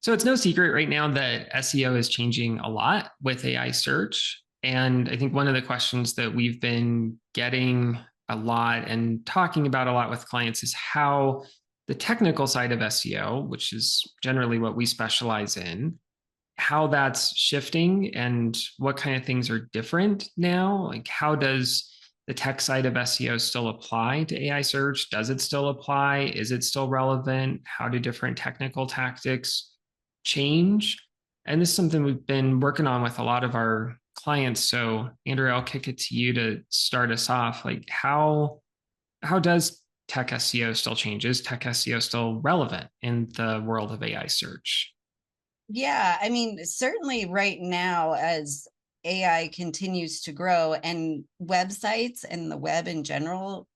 So it's no secret right now that SEO is changing a lot with AI search. And I think one of the questions that we've been getting a lot and talking about a lot with clients is how the technical side of SEO, which is generally what we specialize in, how that's shifting and what kind of things are different now. Like, how does the tech side of SEO still apply to AI search? Does it still apply? Is it still relevant? How do different technical tactics change? And this is something we've been working on with a lot of our clients. So, Andrea, I'll kick it to you to start us off. Like, how does tech SEO still change? Is tech SEO still relevant in the world of AI search? Yeah, I mean, certainly right now, as AI continues to grow and websites and the web in general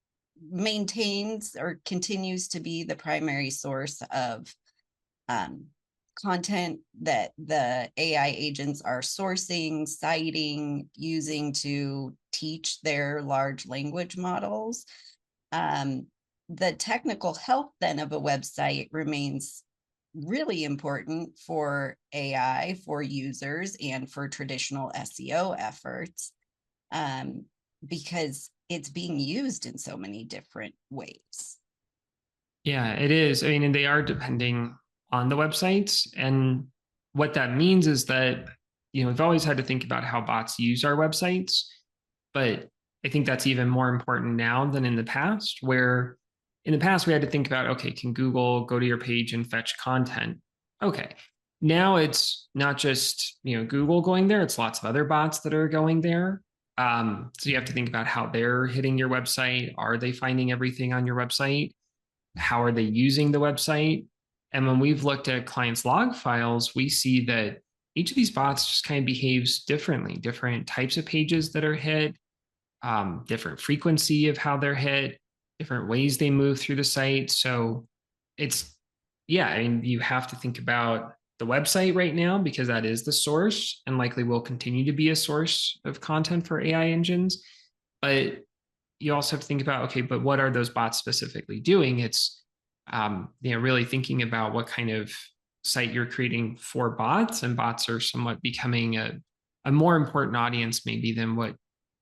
maintains or continues to be the primary source of um, content that the AI agents are sourcing, citing, using to teach their large language models. Um, the technical health then of a website remains really important for AI, for users, and for traditional SEO efforts, um, because it's being used in so many different ways. Yeah, it is. I mean, and they are depending on the websites. And what that means is that, we've always had to think about how bots use our websites. But I think that's even more important now than in the past, where in the past we had to think about, okay, can Google go to your page and fetch content? Okay. Now it's not just, Google going there, it's lots of other bots that are going there. So you have to think about how they're hitting your website. Are they finding everything on your website? How are they using the website? And when we've looked at clients' log files, we see that each of these bots just kind of behaves differently, different types of pages that are hit, different frequency of how they're hit, different ways they move through the site. So it's, yeah, I mean, you have to think about the website right now because that is the source and likely will continue to be a source of content for AI engines. But you also have to think about, okay, but what are those bots specifically doing? It's really thinking about what kind of site you're creating for bots, and bots are somewhat becoming a more important audience maybe than what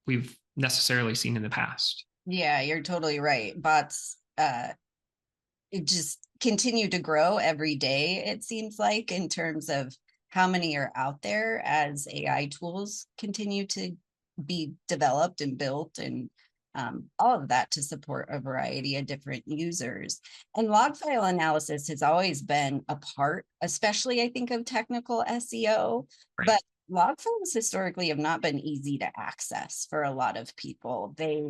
we've necessarily seen in the past. Yeah, you're totally right. Bots it just continue to grow every day, it seems like, in terms of how many are out there as AI tools continue to be developed and built, and all of that to support a variety of different users. And log file analysis has always been a part, especially I think, of technical SEO, Right. but log files historically have not been easy to access for a lot of people. They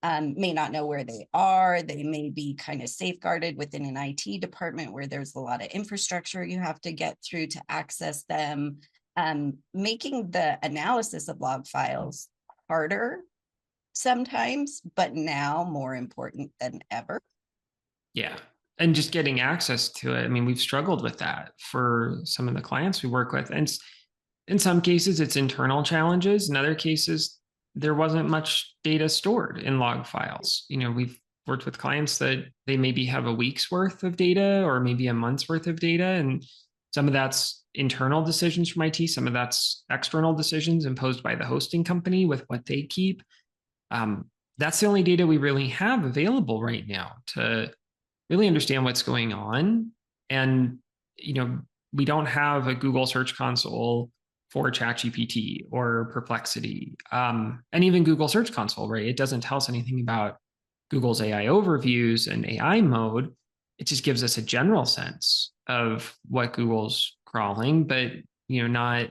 may not know where they are. They may be kind of safeguarded within an IT department where there's a lot of infrastructure you have to get through to access them, making the analysis of log files harder sometimes, but now more important than ever. Yeah. And just getting access to it. I mean, we've struggled with that for some of the clients we work with. And in some cases, it's internal challenges. In other cases, there wasn't much data stored in log files. We've worked with clients that they maybe have a week's worth of data or maybe a month's worth of data. And some of that's internal decisions from IT, some of that's external decisions imposed by the hosting company with what they keep. That's the only data we really have available right now to really understand what's going on. And, you know, we don't have a Google Search Console for ChatGPT or Perplexity, and even Google Search Console, right? It doesn't tell us anything about Google's AI overviews and AI mode. It just gives us a general sense of what Google's crawling, but not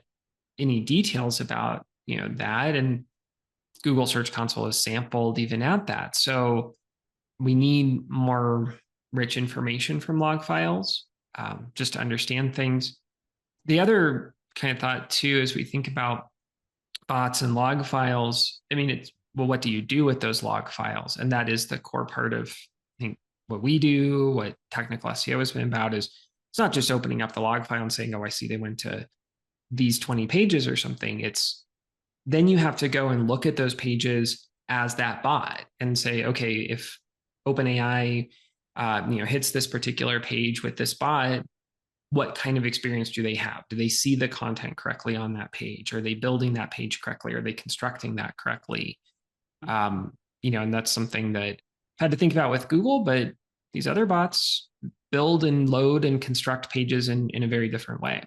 any details about that. And Google Search Console is sampled even at that. So we need more rich information from log files, just to understand things. The other kind of thought too, as we think about bots and log files, I mean, it's, well, what do you do with those log files? And that is the core part of, I think, what we do, what technical SEO has been about is it's not just opening up the log file and saying, oh, I see they went to these 20 pages or something. It's then you have to go and look at those pages as that bot and say, okay, if OpenAI, hits this particular page with this bot, what kind of experience do they have? Do they see the content correctly on that page? Are they building that page correctly? Are they constructing that correctly? And that's something that I had to think about with Google, but these other bots build and load and construct pages in a very different way.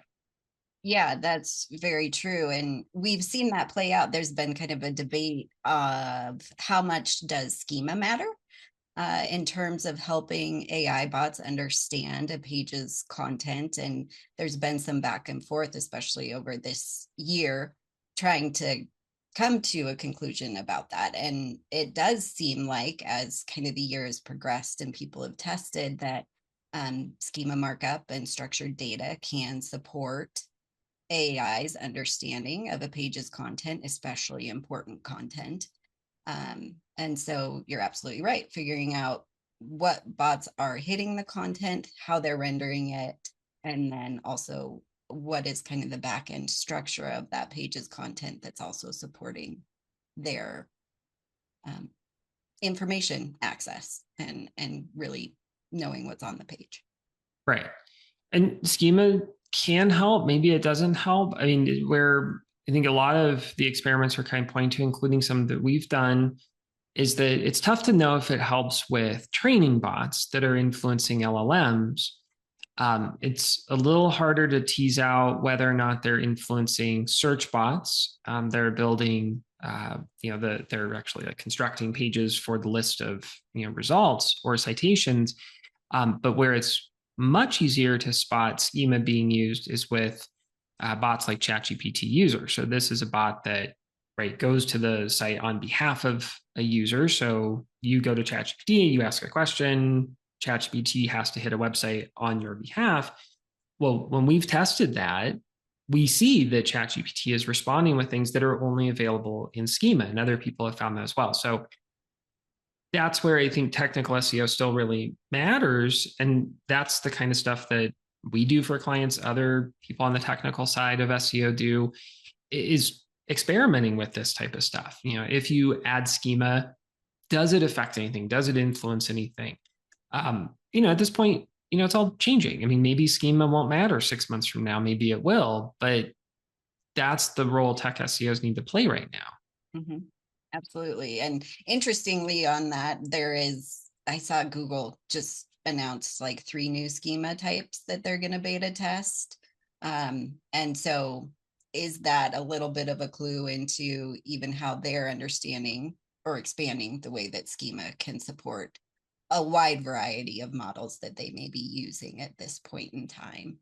Yeah, that's very true. And we've seen that play out. There's been kind of a debate of how much does schema matter in terms of helping AI bots understand a page's content. And there's been some back and forth, especially over this year, trying to come to a conclusion about that. And it does seem like, as kind of the year has progressed and people have tested, that schema markup and structured data can support AI's understanding of a page's content, especially important content. And so you're absolutely right. Figuring out what bots are hitting the content, how they're rendering it, and then also what is kind of the back end structure of that page's content that's also supporting their information access and really knowing what's on the page. Right. And schema can help. Maybe it doesn't help. I mean, where I think a lot of the experiments are kind of pointing to, including some that we've done, is that it's tough to know if it helps with training bots that are influencing LLMs. It's a little harder to tease out whether or not they're influencing search bots. They're building, they're actually like constructing pages for the list of results or citations. But where it's much easier to spot schema being used is with bots like ChatGPT user. So this is a bot that goes to the site on behalf of a user. So you go to ChatGPT, you ask a question, ChatGPT has to hit a website on your behalf. Well, when we've tested that, we see that ChatGPT is responding with things that are only available in schema, and other people have found that as well. So that's where I think technical SEO still really matters. And that's the kind of stuff that we do for clients, other people on the technical side of SEO do, is experimenting with this type of stuff. If you add schema, does it affect anything? Does it influence anything? At this point, it's all changing. I mean, maybe schema won't matter 6 months from now. Maybe it will, but that's the role tech SEOs need to play right now. Mm-hmm. Absolutely. And interestingly on that, I saw Google just announced like 3 new schema types that they're going to beta test. And so is that a little bit of a clue into even how they're understanding or expanding the way that schema can support a wide variety of models that they may be using at this point in time?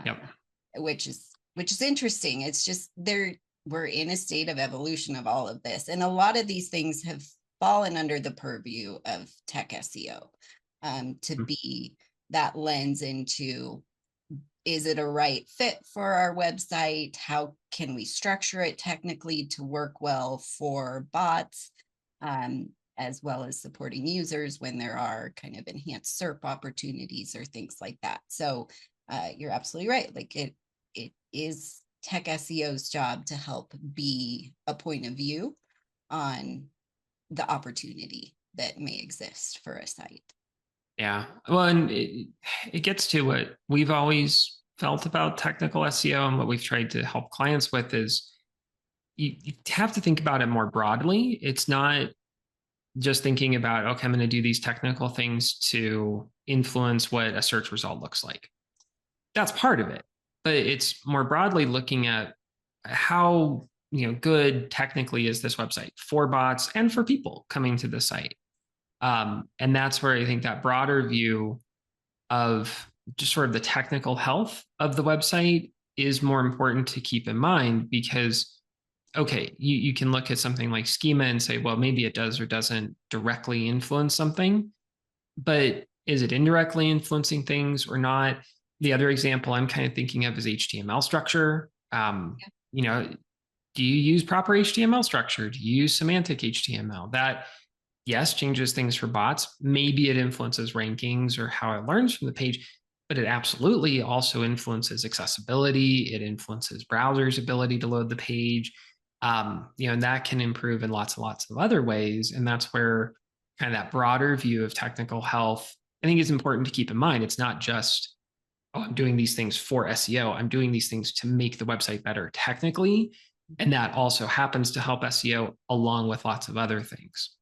Yep. Which is interesting. It's just we're in a state of evolution of all of this. And a lot of these things have fallen under the purview of tech SEO to be that lens into, is it a right fit for our website? How can we structure it technically to work well for bots, as well as supporting users when there are kind of enhanced SERP opportunities or things like that. So you're absolutely right. Like it is tech SEO's job to help be a point of view on the opportunity that may exist for a site. Yeah. Well, and it gets to what we've always felt about technical SEO and what we've tried to help clients with is you have to think about it more broadly. It's not just thinking about, okay, I'm going to do these technical things to influence what a search result looks like. That's part of it. But it's more broadly looking at how good technically is this website for bots and for people coming to the site. And that's where I think that broader view of just sort of the technical health of the website is more important to keep in mind because, okay, you can look at something like schema and say, well, maybe it does or doesn't directly influence something, but is it indirectly influencing things or not? The other example I'm kind of thinking of is HTML structure. Do you use proper HTML structure? Do you use semantic HTML? That, yes, changes things for bots. Maybe it influences rankings or how it learns from the page, but it absolutely also influences accessibility. It influences browsers' ability to load the page. And that can improve in lots and lots of other ways. And that's where kind of that broader view of technical health, I think, is important to keep in mind. It's not just oh, I'm doing these things for SEO. I'm doing these things to make the website better technically. And that also happens to help SEO along with lots of other things.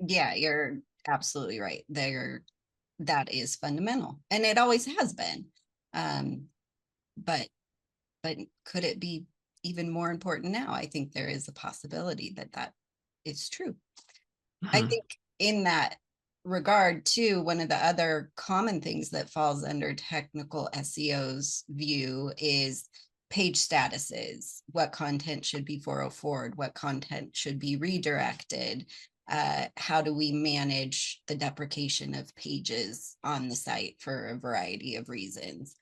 Yeah, you're absolutely right. That is fundamental, and it always has been. Um, but but could it be even more important now? I think there is a possibility that that is true. I Mhm. think in that regard too, one of the other common things that falls under technical SEO's view is page statuses. What content should be 404'd? What content should be redirected? How do we manage the deprecation of pages on the site for a variety of reasons?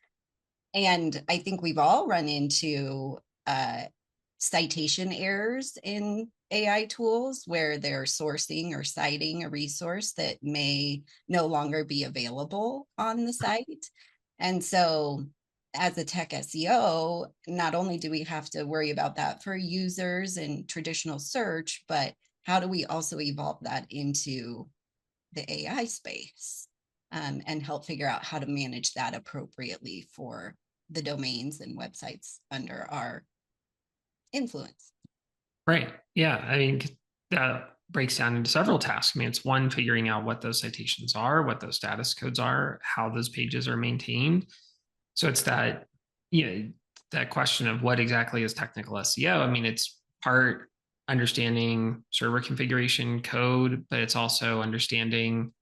And I think we've all run into citation errors in AI tools where they're sourcing or citing a resource that may no longer be available on the site. And so, as a tech SEO, not only do we have to worry about that for users in traditional search, but how do we also evolve that into the AI space, and help figure out how to manage that appropriately for the domains and websites under our influence. Right. Yeah. I mean, that breaks down into several tasks. I mean, it's one, figuring out what those citations are, what those status codes are, how those pages are maintained. So it's that, you know, that question of what exactly is technical SEO. I mean, it's part understanding server configuration code, but it's also understanding,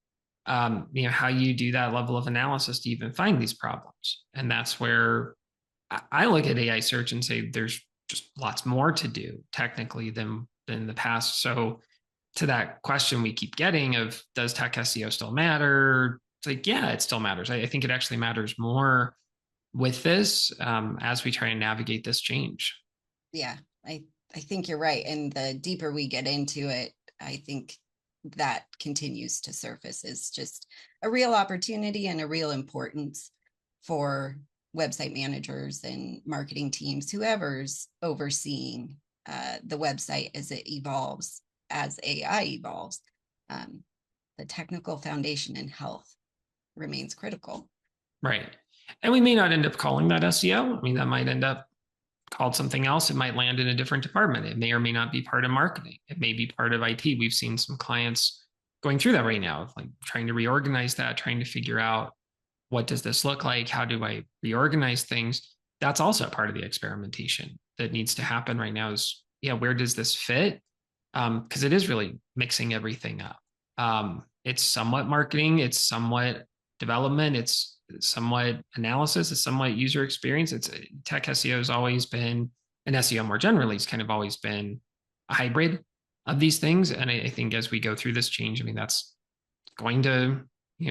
how you do that level of analysis to even find these problems. And that's where I look at AI search and say there's just lots more to do technically than the past. So to that question we keep getting of does tech SEO still matter? It's like, yeah, it still matters. I think it actually matters more with this, as we try and navigate this change. Yeah, I think you're right. And the deeper we get into it, I think that continues to surface is just a real opportunity and a real importance for website managers and marketing teams, whoever's overseeing the website as it evolves, as AI evolves. Um, the technical foundation in health remains critical. Right. And we may not end up calling that SEO. I mean, that might end up called something else. It might land in a different department. It may or may not be part of marketing. It may be part of IT. We've seen some clients going through that right now, like trying to reorganize that, trying to figure out what does this look like? How do I reorganize things? That's also part of the experimentation that needs to happen right now is, yeah, where does this fit? Because it is really mixing everything up. It's somewhat marketing, it's somewhat development, it's somewhat analysis, it's somewhat user experience. It's tech SEO has always been, and SEO more generally has kind of always been a hybrid of these things. And I think as we go through this change, I mean, that's going to,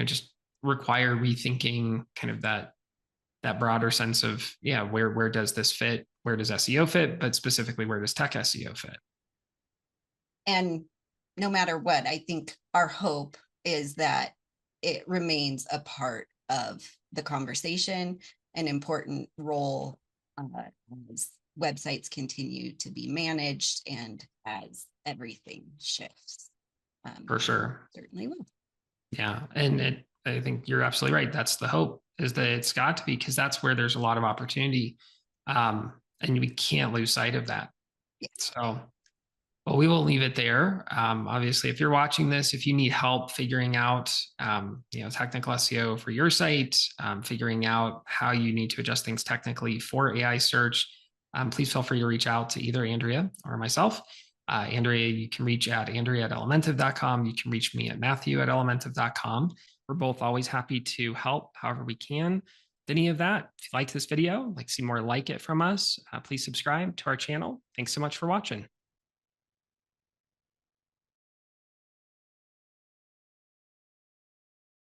just require rethinking kind of that broader sense of, yeah, where does this fit? Where does SEO fit? But specifically, where does tech SEO fit? And no matter what, I think our hope is that it remains a part of the conversation, an important role as websites continue to be managed and as everything shifts. For sure. Certainly will. Yeah. And I think you're absolutely right. That's the hope, is that it's got to be, because that's where there's a lot of opportunity. And we can't lose sight of that. Yes. So, well, we will leave it there. Obviously, if you're watching this, if you need help figuring out, technical SEO for your site, figuring out how you need to adjust things technically for AI search, please feel free to reach out to either Andrea or myself. Andrea, you can reach at Andrea at elementive.com. You can reach me at Matthew at elementive.com. We're both always happy to help however we can. Any of that, if you like this video, like to see more like it from us, please subscribe to our channel. Thanks so much for watching.